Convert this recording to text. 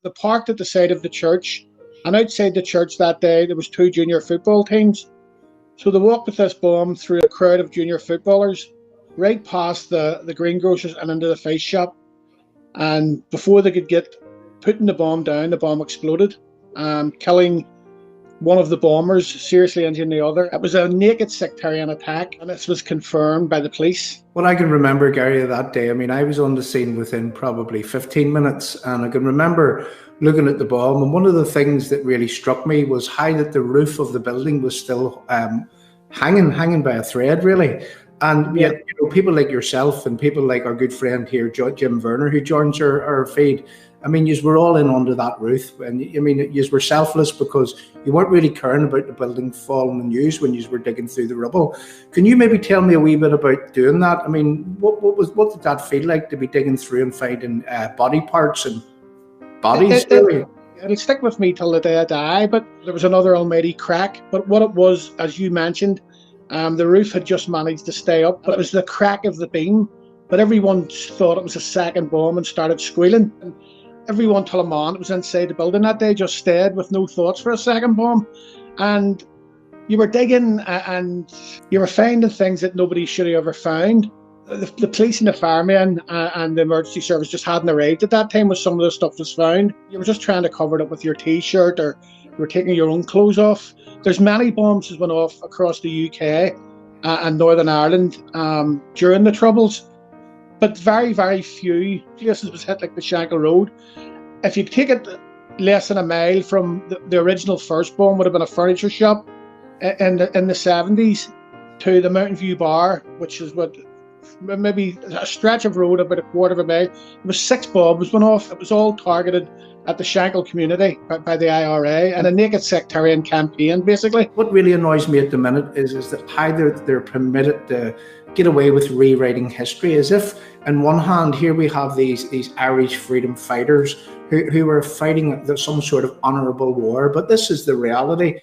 They parked at the side of the church, and outside the church that day there was two junior football teams. So they walked with this bomb through a crowd of junior footballers, right past the greengrocers and into the fish shop. And before they could get putting the bomb down, the bomb exploded, killing one of the bombers, seriously injuring the other. It was a naked sectarian attack, and this was confirmed by the police. Well, I can remember, Gary, that day. I mean, I was on the scene within probably 15 minutes, and I can remember looking at the bomb, and one of the things that really struck me was how that the roof of the building was still hanging by a thread, really. And yet, you know, people like yourself and people like our good friend here, Jim Werner, who joins our feed, I mean, you were all in under that roof, and I mean, you were selfless because you weren't really caring about the building falling on you when you were digging through the rubble. Can you maybe tell me a wee bit about doing that? I mean, what did that feel like to be digging through and finding body parts and bodies? It'll stick with me till the day I die. But there was another almighty crack. But what it was, as you mentioned, the roof had just managed to stay up, but it was the crack of the beam. But everyone thought it was a second bomb and started squealing. And everyone till a man that was inside the building that day just stayed with no thoughts for a second bomb. And you were digging and you were finding things that nobody should have ever found. The police and the firemen and the emergency service just hadn't arrived at that time when some of the stuff was found. You were just trying to cover it up with your t-shirt, or you were taking your own clothes off. There's many bombs that went off across the UK and Northern Ireland during the Troubles. But very, very few places was hit, like the Shankill Road. If you take it less than a mile from the original first bomb, would have been a furniture shop in the 70s, to the Mountain View Bar, which is what maybe a stretch of road about a quarter of a mile. There was 6 bombs went off. It was all targeted at the Shankill community by the IRA, and a naked sectarian campaign, basically. What really annoys me at the minute is that how they're permitted to get away with rewriting history, as if on one hand here we have these Irish freedom fighters who are fighting some sort of honourable war, but this is the reality.